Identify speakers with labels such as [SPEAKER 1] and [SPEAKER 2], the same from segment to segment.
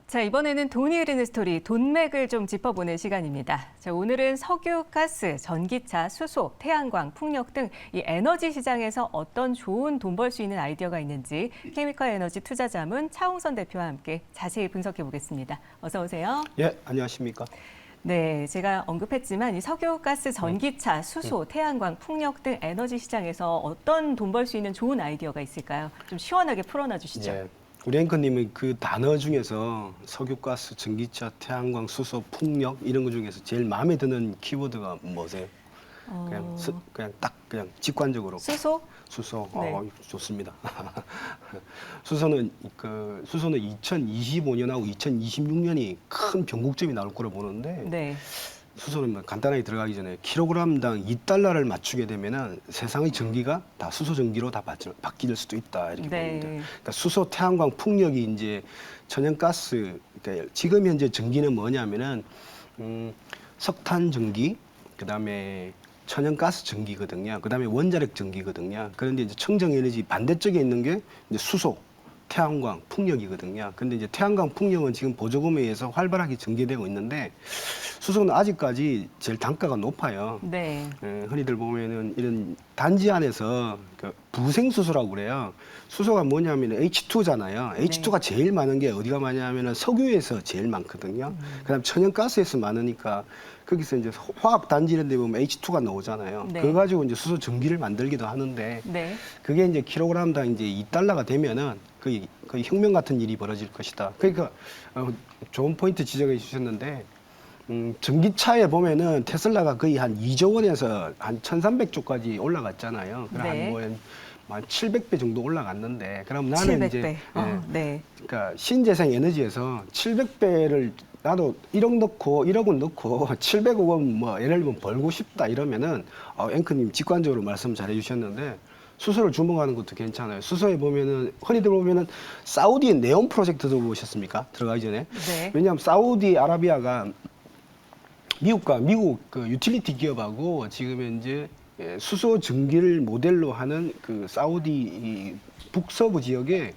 [SPEAKER 1] 자, 이번에는 돈이 흐르는 스토리, 돈맥을 좀 짚어보는 시간입니다. 자, 오늘은 석유, 가스, 전기차, 수소, 태양광, 풍력 등 이 에너지 시장에서 어떤 좋은 돈 벌 수 있는 아이디어가 있는지 케미컬 에너지 투자자문 차홍선 대표와 함께 자세히 분석해 보겠습니다. 어서 오세요.
[SPEAKER 2] 예, 안녕하십니까.
[SPEAKER 1] 네, 제가 언급했지만 이 석유, 가스, 전기차, 수소, 태양광, 풍력 등 에너지 시장에서 어떤 돈 벌 수 있는 좋은 아이디어가 있을까요? 좀 시원하게 풀어놔 주시죠.
[SPEAKER 2] 예, 우리 앵커님이 그 단어 중에서 석유, 가스, 전기차, 태양광, 수소, 풍력 이런 것 중에서 제일 마음에 드는 키워드가 뭐세요? 그냥 딱 그냥 직관적으로
[SPEAKER 1] 수소?
[SPEAKER 2] 수소.
[SPEAKER 1] 네.
[SPEAKER 2] 좋습니다. 수소는 2025년하고 2026년이 큰 변곡점이 나올 거로 보는데
[SPEAKER 1] 네.
[SPEAKER 2] 수소는 뭐 간단하게 들어가기 전에 킬로그램당 2달러를 맞추게 되면은 세상의 전기가 다 수소 전기로 다 바뀔 수도 있다 이렇게
[SPEAKER 1] 네.
[SPEAKER 2] 봅니다. 그러니까 수소, 태양광, 풍력이 이제 천연가스, 그러니까 지금 현재 전기는 뭐냐면은 석탄 전기, 그다음에 천연가스 전기거든요. 그다음에 원자력 전기거든요. 그런데 이제 청정에너지 반대쪽에 있는 게 이제 수소, 태양광, 풍력이거든요. 근데 이제 태양광, 풍력은 지금 보조금에 의해서 활발하게 전개되고 있는데 수소는 아직까지 제일 단가가 높아요.
[SPEAKER 1] 네.
[SPEAKER 2] 흔히들 보면은 이런 단지 안에서 그 부생수소라고 그래요. 수소가 뭐냐면 H2잖아요. H2가 제일 많은 게 어디가 많냐면은 석유에서 제일 많거든요. 그다음 천연가스에서 많으니까 거기서 이제 화학 단지 이런 데 보면 H2가 나오잖아요.
[SPEAKER 1] 네.
[SPEAKER 2] 그거 가지고 이제 수소 전기를 만들기도 하는데
[SPEAKER 1] 네.
[SPEAKER 2] 그게 이제 킬로그램당 이제 2달러가 되면은 거의 혁명 같은 일이 벌어질 것이다. 그러니까 좋은 포인트 지적해 주셨는데 전기차에 보면은 테슬라가 거의 한 2조 원에서 한 1,300조까지 올라갔잖아요.
[SPEAKER 1] 네.
[SPEAKER 2] 한 700배 정도 올라갔는데, 그럼 나는
[SPEAKER 1] 700배.
[SPEAKER 2] 이제
[SPEAKER 1] 네.
[SPEAKER 2] 그러니까 신재생 에너지에서 700배를 나도 1억 넣고 1억은 넣고 700억 원 뭐 예를 들면 벌고 싶다 이러면은 앵커님 직관적으로 말씀 잘해 주셨는데 수소를 주목하는 것도 괜찮아요. 수소에 보면은 흔히들 보면은 사우디 네온 프로젝트도 보셨습니까? 들어가기 전에.
[SPEAKER 1] 네.
[SPEAKER 2] 왜냐하면 사우디아라비아가 미국 그 유틸리티 기업하고 지금 현재 수소 전기를 모델로 하는 그 사우디 이 북서부 지역에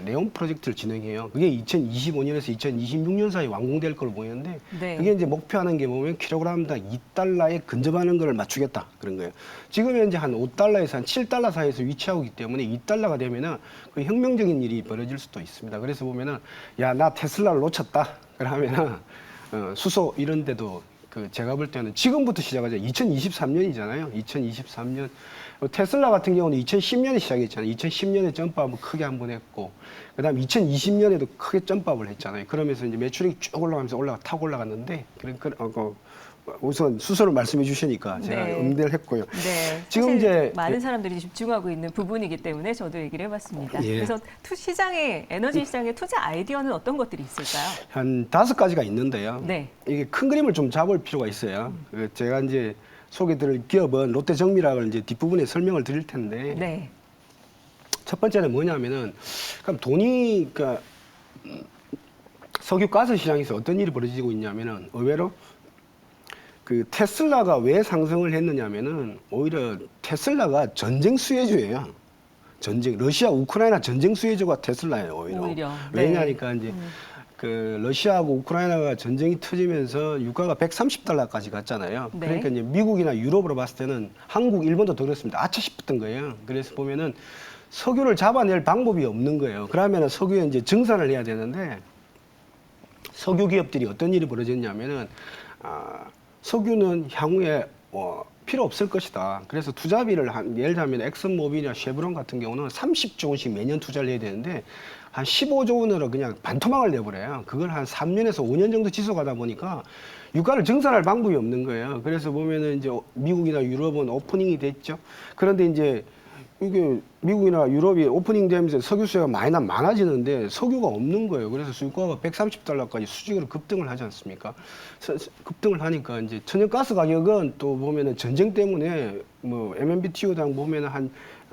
[SPEAKER 2] 네온 프로젝트를 진행해요. 그게 2025년에서 2026년 사이에 완공될 걸로 보이는데
[SPEAKER 1] 네.
[SPEAKER 2] 그게 이제 목표하는 게 보면 킬로그램당 2달러에 근접하는 걸 맞추겠다 그런 거예요. 지금 현재 한 5달러에서 한 7달러 사이에서 위치하고 있기 때문에 2달러가 되면은 그 혁명적인 일이 벌어질 수도 있습니다. 그래서 보면은 야, 나 테슬라를 놓쳤다. 그러면은 수소 이런 데도 그 제가 볼 때는 지금부터 시작하자. 2023년이잖아요. 2023년 테슬라 같은 경우는 2010년에 시작했잖아요. 2010년에 점프업을 크게 한번 했고, 그다음 2020년에도 크게 점프업을 했잖아요. 그러면서 이제 매출이 쭉 올라가면서 타고 올라갔는데, 우선 수소를 말씀해 주시니까 제가
[SPEAKER 1] 네.
[SPEAKER 2] 응대를 했고요.
[SPEAKER 1] 네.
[SPEAKER 2] 지금
[SPEAKER 1] 사실
[SPEAKER 2] 이제
[SPEAKER 1] 많은 사람들이 집중하고 있는 부분이기 때문에 저도 얘기를 해봤습니다.
[SPEAKER 2] 예.
[SPEAKER 1] 그래서 에너지 시장의 투자 아이디어는 어떤 것들이 있을까요?
[SPEAKER 2] 한 5가지가 있는데요.
[SPEAKER 1] 네.
[SPEAKER 2] 이게 큰 그림을 좀 잡을 필요가 있어요. 제가 이제 소개드릴 기업은 롯데정밀학을 이제 뒷부분에 설명을 드릴 텐데,
[SPEAKER 1] 네.
[SPEAKER 2] 첫 번째는 뭐냐면은, 그럼 돈이, 그러니까 석유 가스 시장에서 어떤 일이 벌어지고 있냐면은, 의외로 그 테슬라가 왜 상승을 했느냐면은, 오히려 테슬라가 전쟁 수혜주예요. 러시아, 우크라이나 전쟁 수혜주가 테슬라예요, 오히려.
[SPEAKER 1] 네.
[SPEAKER 2] 왜냐니까 이제, 그 러시아하고 우크라이나가 전쟁이 터지면서 유가가 130달러까지 갔잖아요.
[SPEAKER 1] 네.
[SPEAKER 2] 그러니까 이제 미국이나 유럽으로 봤을 때는 한국, 일본도 더 그렇습니다. 아차 싶었던 거예요. 그래서 보면은 석유를 잡아낼 방법이 없는 거예요. 그러면은 석유에 이제 증산을 해야 되는데 석유 기업들이 어떤 일이 벌어졌냐면은 석유는 향후에 필요 없을 것이다. 그래서 투자비를 예를 들면 엑슨모빌이나 쉐브론 같은 경우는 30조 원씩 매년 투자를 해야 되는데 한 15조 원으로 그냥 반토막을 내버려요. 그걸 한 3년에서 5년 정도 지속하다 보니까 유가를 증산할 방법이 없는 거예요. 그래서 보면은 이제 미국이나 유럽은 오프닝이 됐죠. 그런데 이제 이게 미국이나 유럽이 오프닝 되면서 석유 수요가 많아지는데 석유가 없는 거예요. 그래서 유가가 130달러까지 수직으로 급등을 하지 않습니까? 급등을 하니까 이제 천연가스 가격은 또 보면은 전쟁 때문에 뭐 MMBTU당 보면은 한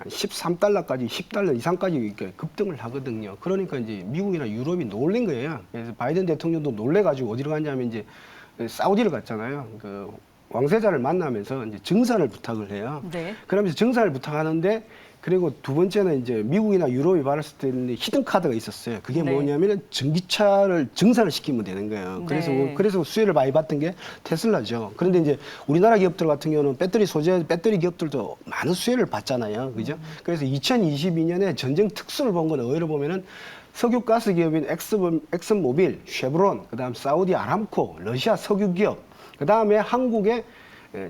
[SPEAKER 2] 13달러까지 10달러 이상까지 이렇게 급등을 하거든요. 그러니까 이제 미국이나 유럽이 놀란 거예요. 그래서 바이든 대통령도 놀래가지고 어디로 갔냐면 이제 사우디를 갔잖아요. 그 왕세자를 만나면서 이제 증산을 부탁을 해요.
[SPEAKER 1] 네.
[SPEAKER 2] 그러면서 증산을 부탁하는데 그리고 두 번째는 이제 미국이나 유럽이 발았을 때는 히든 카드가 있었어요. 그게
[SPEAKER 1] 네.
[SPEAKER 2] 뭐냐면 전기차를 증산을 시키면 되는 거예요.
[SPEAKER 1] 네.
[SPEAKER 2] 그래서 수혜를 많이 받던 게 테슬라죠. 그런데 이제 우리나라 기업들 같은 경우는 배터리 소재, 배터리 기업들도 많은 수혜를 받잖아요. 그죠? 그래서 2022년에 전쟁 특수를 본 건 어디로 보면은 석유 가스 기업인 엑슨모빌, 쉐브론, 그다음 사우디 아람코, 러시아 석유 기업, 그다음에 한국의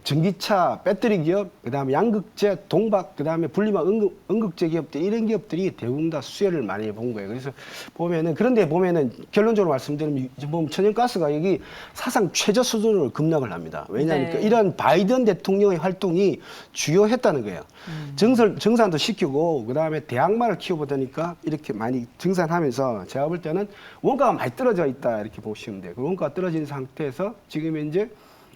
[SPEAKER 2] 전기차 배터리 기업, 그다음에 양극재, 동박, 그다음에 분리막 응급제 기업들 이런 기업들이 대부분 다 수혜를 많이 본 거예요. 그래서 보면은 그런데 보면은 결론적으로 말씀드리면 보면 천연가스 가격이 사상 최저 수준으로 급락을 합니다. 왜냐하면
[SPEAKER 1] 네.
[SPEAKER 2] 이런 바이든 대통령의 활동이 주요했다는 거예요. 증산도 시키고 그다음에 대항마를 키워보다니까 이렇게 많이 증산하면서 제가 볼 때는 원가가 많이 떨어져 있다 이렇게 보시면 돼요. 그 원가가 떨어진 상태에서 지금 현재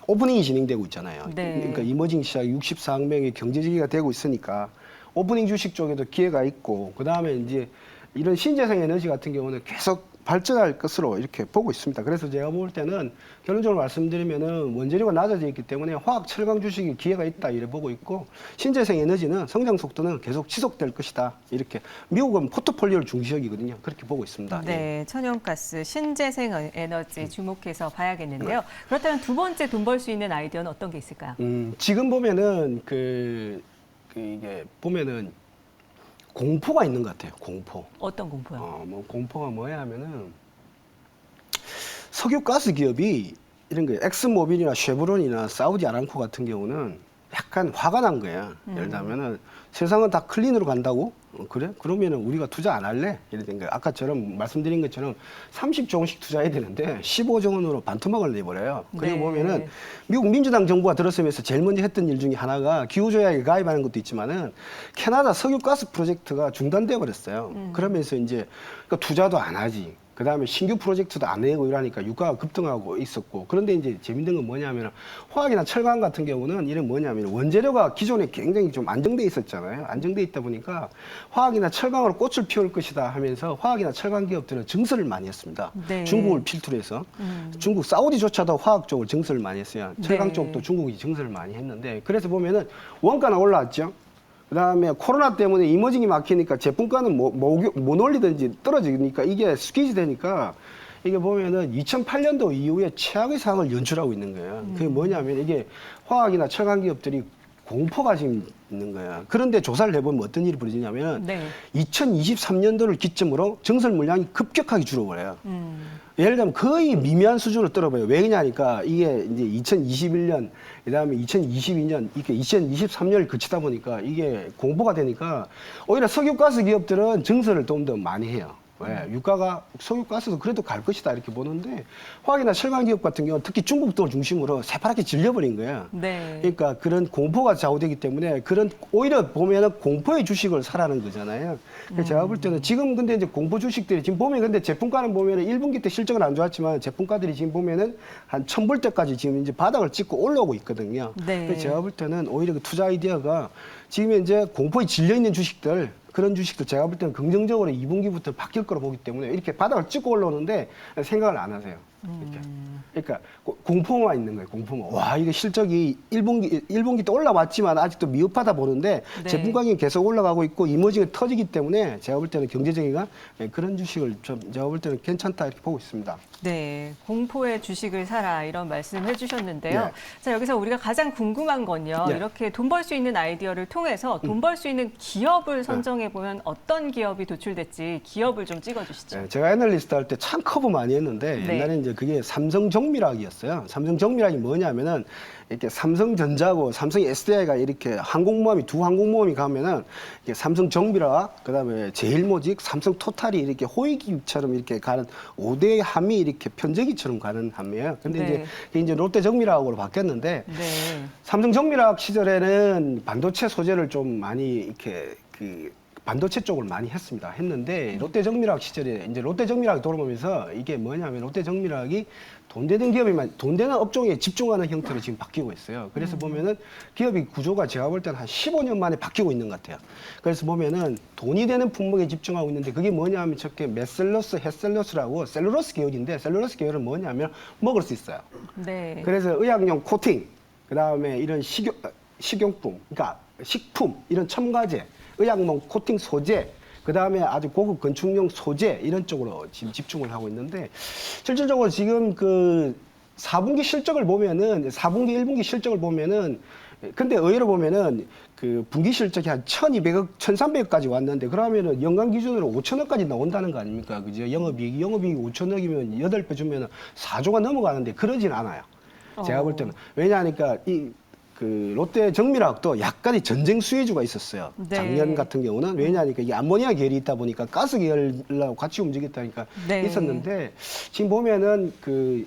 [SPEAKER 2] 오프닝이 진행되고 있잖아요.
[SPEAKER 1] 네.
[SPEAKER 2] 그러니까 이머징 시장 64억 명의 경제지기가 되고 있으니까 오프닝 주식 쪽에도 기회가 있고 그다음에 이제 이런 신재생 에너지 같은 경우는 계속 발전할 것으로 이렇게 보고 있습니다. 그래서 제가 볼 때는 결론적으로 말씀드리면은 원재료가 낮아져 있기 때문에 화학 철강 주식이 기회가 있다 이래 보고 있고 신재생 에너지는 성장 속도는 계속 지속될 것이다 이렇게 미국은 포트폴리오를 중시하거든요. 그렇게 보고 있습니다.
[SPEAKER 1] 네, 천연가스, 신재생 에너지 주목해서 봐야겠는데요. 그렇다면 두 번째 돈 벌 수 있는 아이디어는 어떤 게 있을까요?
[SPEAKER 2] 지금 보면은 이게 보면은 공포가 있는 것 같아요. 공포.
[SPEAKER 1] 어떤 공포요?
[SPEAKER 2] 뭐 공포가 뭐야 하면은 석유 가스 기업이 이런 거 엑스모빌이나 쉐브론이나 사우디 아람코 같은 경우는 약간 화가 난 거야. 예를 들면은 세상은 다 클린으로 간다고? 그래? 그러면은 우리가 투자 안 할래? 이래 된 거야. 아까처럼 말씀드린 것처럼 30조 원씩 투자해야 되는데 15조 원으로 반토막을 내버려요. 그리고
[SPEAKER 1] 네.
[SPEAKER 2] 보면은 미국 민주당 정부가 들어서면서 제일 먼저 했던 일 중에 하나가 기후조약에 가입하는 것도 있지만은 캐나다 석유가스 프로젝트가 중단돼 버렸어요. 그러면서 이제 그러니까 투자도 안 하지. 그 다음에 신규 프로젝트도 안 내고 이러니까 유가가 급등하고 있었고. 그런데 이제 재밌는 건 뭐냐면 화학이나 철강 같은 경우는 이런 뭐냐면 원재료가 기존에 굉장히 좀 안정돼 있었잖아요. 안정돼 있다 보니까 화학이나 철강으로 꽃을 피울 것이다 하면서 화학이나 철강 기업들은 증설을 많이 했습니다.
[SPEAKER 1] 네.
[SPEAKER 2] 중국을 필두로 해서. 중국 사우디조차도 화학 쪽을 증설을 많이 했어요. 철강
[SPEAKER 1] 네.
[SPEAKER 2] 쪽도 중국이 증설을 많이 했는데 그래서 보면은 원가는 올라왔죠. 그다음에 코로나 때문에 이머징이 막히니까 제품가는 못 올리든지 떨어지니까 이게 스퀴즈 되니까 이게 보면은 2008년도 이후에 최악의 상황을 연출하고 있는 거예요. 그게 뭐냐면 이게 화학이나 철강 기업들이 공포가 지금 있는 거야. 그런데 조사를 해보면 어떤 일이 벌어지냐면
[SPEAKER 1] 네.
[SPEAKER 2] 2023년도를 기점으로 증설 물량이 급격하게 줄어버려요. 예를 들면 거의 미미한 수준으로 떨어져요. 왜 그러냐니까 이게 이제 2021년, 그다음에 2022년, 이렇게 2023년을 거치다 보니까 이게 공포가 되니까 오히려 석유가스 기업들은 증설을 좀 더 많이 해요. 왜? 유가가 석유가스도 그래도 갈 것이다 이렇게 보는데 화학이나 철강 기업 같은 경우는 특히 중국도 중심으로 새파랗게 질려버린 거예요.
[SPEAKER 1] 네.
[SPEAKER 2] 그러니까 그런 공포가 좌우되기 때문에 그런 오히려 보면은 공포의 주식을 사라는 거잖아요. 그래서 제가 볼 때는 지금 근데 이제 공포 주식들이 지금 보면 근데 제품가는 보면은 1분기 때 실적은 안 좋았지만 제품가들이 지금 보면은 한 1,000불대까지 지금 이제 바닥을 찍고 올라오고 있거든요.
[SPEAKER 1] 네.
[SPEAKER 2] 그래서 제가 볼 때는 오히려 그 투자 아이디어가 지금 이제 공포에 질려 있는 주식들 그런 주식도 제가 볼 때는 긍정적으로 2분기부터 바뀔 거로 보기 때문에 이렇게 바닥을 찍고 올라오는데 생각을 안 하세요. 이렇게. 그러니까 공포만 있는 거예요. 공포만. 와, 이게 실적이 1분기 때 올라왔지만 아직도 미흡하다 보는데
[SPEAKER 1] 네.
[SPEAKER 2] 제품 가격이 계속 올라가고 있고 이머징이 터지기 때문에 제가 볼 때는 경제적이가 그런 주식을 좀 제가 볼 때는 괜찮다 이렇게 보고 있습니다.
[SPEAKER 1] 네, 공포의 주식을 사라 이런 말씀 해주셨는데요.
[SPEAKER 2] 네.
[SPEAKER 1] 자, 여기서 우리가 가장 궁금한 건요.
[SPEAKER 2] 네.
[SPEAKER 1] 이렇게 돈 벌 수 있는 아이디어를 통해서 돈 벌 수 있는 기업을 선정해 보면 어떤 기업이 도출될지 기업을 좀 찍어주시죠.
[SPEAKER 2] 네, 제가 애널리스트 할 때 참 커버 많이 했는데
[SPEAKER 1] 네.
[SPEAKER 2] 옛날에 이제 그게 삼성정밀학이었어요. 삼성정밀학이 뭐냐면은 이렇게 삼성전자고 삼성 SDI가 이렇게 두 항공모함이 가면은 이게 삼성정밀학, 그다음에 제일모직, 삼성토탈이 이렇게 호위기처럼 이렇게 가는 5대 함이 이렇게 편제기처럼 가는 함이에요. 근데
[SPEAKER 1] 네.
[SPEAKER 2] 이제 그게 이제 롯데정밀학으로 바뀌었는데
[SPEAKER 1] 네.
[SPEAKER 2] 삼성정밀학 시절에는 반도체 소재를 좀 많이 이렇게 반도체 쪽을 많이 했는데 롯데정밀학 시절에 이제 롯데정밀학이 돌아오면서 이게 뭐냐면 롯데정밀학이 돈 되는 업종에 집중하는 형태로 지금 바뀌고 있어요. 그래서 보면은 기업의 구조가 제가 볼 때는 한 15년 만에 바뀌고 있는 것 같아요. 그래서 보면은 돈이 되는 품목에 집중하고 있는데 그게 뭐냐면 저게 메셀러스, 햇셀러스라고 셀룰로스 계열인데 셀룰로스 계열은 뭐냐면 먹을 수 있어요.
[SPEAKER 1] 네.
[SPEAKER 2] 그래서 의약용 코팅, 그다음에 이런 식용품, 그러니까 식품, 이런 첨가제, 의약용 코팅 소재, 그다음에 아주 고급 건축용 소재 이런 쪽으로 지금 집중을 하고 있는데 실질적으로 지금 그 4분기 실적을 보면은 4분기 1분기 실적을 보면은 근데 의외로 보면은 그 분기 실적이 한 1,200억, 1,300억까지 왔는데 그러면은 연간 기준으로 5천억까지 나온다는 거 아닙니까? 그죠? 영업이익이 5천억이면 8배 주면은 4조가 넘어가는데 그러진 않아요. 제가 볼 때는. 왜냐하니까 그 롯데 정밀화학도 약간의 전쟁 수혜주가 있었어요.
[SPEAKER 1] 네.
[SPEAKER 2] 작년 같은 경우는 왜냐하니까 이게 암모니아 계열이 있다 보니까 가스 계열하고 같이 움직였다니까
[SPEAKER 1] 네.
[SPEAKER 2] 있었는데 지금 보면은 그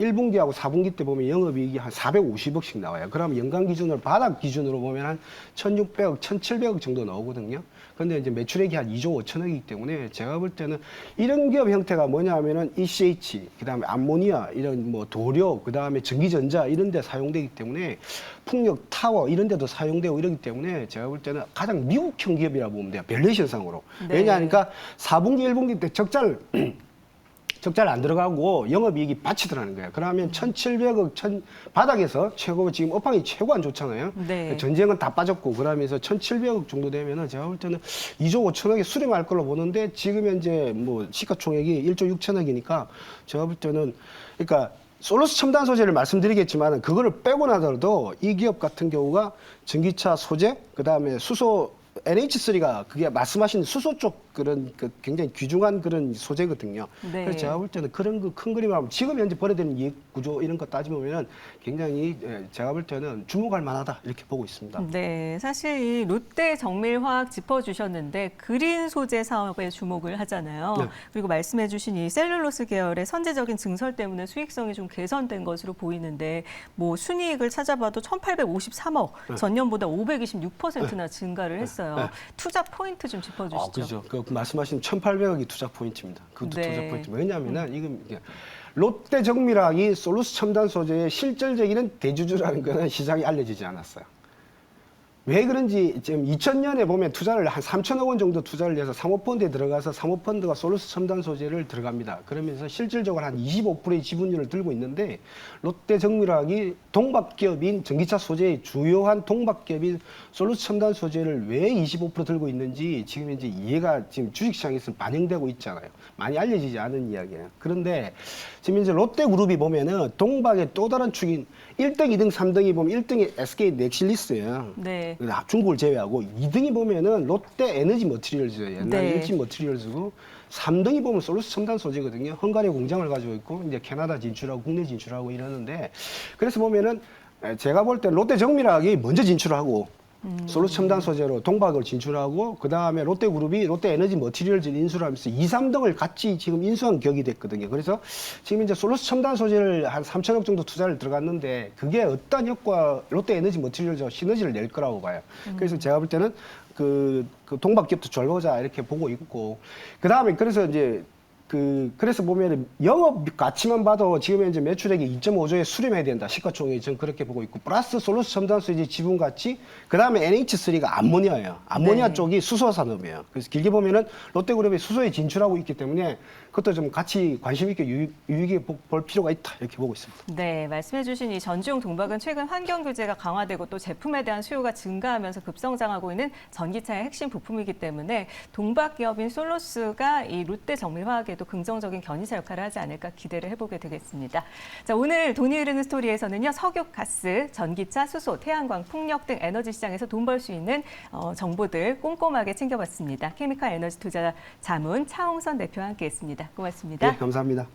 [SPEAKER 2] 1분기하고 4분기 때 보면 영업이익이 한 450억씩 나와요. 그러면 연간 기준으로 바닥 기준으로 보면 한 1,600억, 1,700억 정도 나오거든요. 근데 이제 매출액이 한 2조 5천억이기 때문에 제가 볼 때는 이런 기업 형태가 뭐냐 하면은 ECH, 그다음에 암모니아 이런 뭐 도료, 그다음에 전기전자 이런 데 사용되기 때문에 풍력 타워 이런 데도 사용되고 이러기 때문에 제가 볼 때는 가장 미국형 기업이라고 보면 돼요. 밸류에이션상으로.
[SPEAKER 1] 네.
[SPEAKER 2] 왜냐하니까 4분기, 1분기 때 적자를 안 들어가고 영업이익이 받치더라는 거예요. 그러면 1,700억 바닥에서 최고 지금 업황이 최고 안 좋잖아요.
[SPEAKER 1] 네.
[SPEAKER 2] 전쟁은 다 빠졌고 그러면서 1,700억 정도 되면은 제가 볼 때는 2조 5천억에 수렴할 걸로 보는데 지금 현재 뭐 시가총액이 1조 6천억이니까 제가 볼 때는 그러니까 솔루스 첨단 소재를 말씀드리겠지만 그거를 빼고 나더라도 이 기업 같은 경우가 전기차 소재 그다음에 수소 NH3가 그게 말씀하신 수소 쪽 그런 그 굉장히 귀중한 그런 소재거든요.
[SPEAKER 1] 네.
[SPEAKER 2] 그래서 제가 볼 때는 그런 그 큰 그림을 하면 지금 현재 벌어지는 이익 구조 이런 거 따지면 굉장히 제가 볼 때는 주목할 만하다 이렇게 보고 있습니다.
[SPEAKER 1] 네, 사실 이 롯데 정밀화학 짚어주셨는데 그린 소재 사업에 주목을 하잖아요.
[SPEAKER 2] 네.
[SPEAKER 1] 그리고 말씀해주신 이 셀룰로스 계열의 선제적인 증설 때문에 수익성이 좀 개선된 것으로 보이는데 뭐 순이익을 찾아봐도 1,853억, 전년보다 526%나 증가를 했어요. 투자 포인트 좀 짚어주시죠.
[SPEAKER 2] 그렇죠. 그 말씀하신 1,800억이 투자 포인트입니다. 그것도
[SPEAKER 1] 네.
[SPEAKER 2] 투자 포인트. 왜냐하면은 이건 이게 롯데 정밀화학이 솔루스 첨단 소재의 실질적인 대주주라는 거는 시장에 알려지지 않았어요. 왜 그런지 지금 2000년에 보면 투자를 한 3천억 원 정도 투자를 해서 사모펀드에 들어가서 사모펀드가 솔루스 첨단 소재를 들어갑니다. 그러면서 실질적으로 한 25%의 지분율을 들고 있는데 롯데 정밀화학이 동박기업인 전기차 소재의 주요한 동박기업인 솔루스 첨단 소재를 왜 25% 들고 있는지 지금 이제 이해가 지금 주식시장에서 반영되고 있잖아요. 많이 알려지지 않은 이야기예요. 그런데 지금 이제 롯데그룹이 보면은 동박의 또 다른 축인 1등, 2등, 3등이 보면 1등이 SK 넥실리스예요.
[SPEAKER 1] 네.
[SPEAKER 2] 중국을 제외하고 2등이 보면은 롯데 에너지 머티리얼즈예요. 옛날
[SPEAKER 1] 네.
[SPEAKER 2] 일진 머티리얼즈고 3등이 보면 솔루스 첨단 소재거든요. 헝가리에 공장을 가지고 있고 이제 캐나다 진출하고 국내 진출하고 이러는데 그래서 보면은 제가 볼 때 롯데 정밀화학이 먼저 진출하고 솔루스 첨단 소재로 동박을 진출하고 그다음에 롯데그룹이 롯데 에너지 머티리얼즈를 인수를 하면서 2, 3등을 같이 지금 인수한 격이 됐거든요. 그래서 지금 이제 솔루스 첨단 소재를 한 3천억 정도 투자를 들어갔는데 그게 어떤 효과 롯데 에너지 머티리얼즈와 시너지를 낼 거라고 봐요. 그래서 제가 볼 때는 그 동박기업도 잘 보자 이렇게 보고 있고 그다음에 그래서 이제 그래서 보면 영업 가치만 봐도 지금 현재 매출액이 2.5조에 수렴해야 된다. 시가총액이 저는 그렇게 보고 있고 플러스 솔루스 첨단 소재 지분 가치 그다음에 NH3가 암모니아예요. 암모니아
[SPEAKER 1] 네.
[SPEAKER 2] 쪽이 수소 산업이에요. 그래서 길게 보면은 롯데그룹이 수소에 진출하고 있기 때문에 그것도 좀 같이 관심 있게 유익에 볼 필요가 있다. 이렇게 보고 있습니다.
[SPEAKER 1] 네, 말씀해주신 이 전지용 동박은 최근 환경 규제가 강화되고 또 제품에 대한 수요가 증가하면서 급성장하고 있는 전기차의 핵심 부품이기 때문에 동박 기업인 솔로스가 이 롯데 정밀화학에도 긍정적인 견인차 역할을 하지 않을까 기대를 해보게 되겠습니다. 자, 오늘 돈이 흐르는 스토리에서는요, 석유, 가스, 전기차, 수소, 태양광, 풍력 등 에너지 시장에서 돈 벌 수 있는 정보들 꼼꼼하게 챙겨봤습니다. 케미칼 에너지 투자 자문 차홍선 대표와 함께했습니다. 고맙습니다.
[SPEAKER 2] 네, 감사합니다.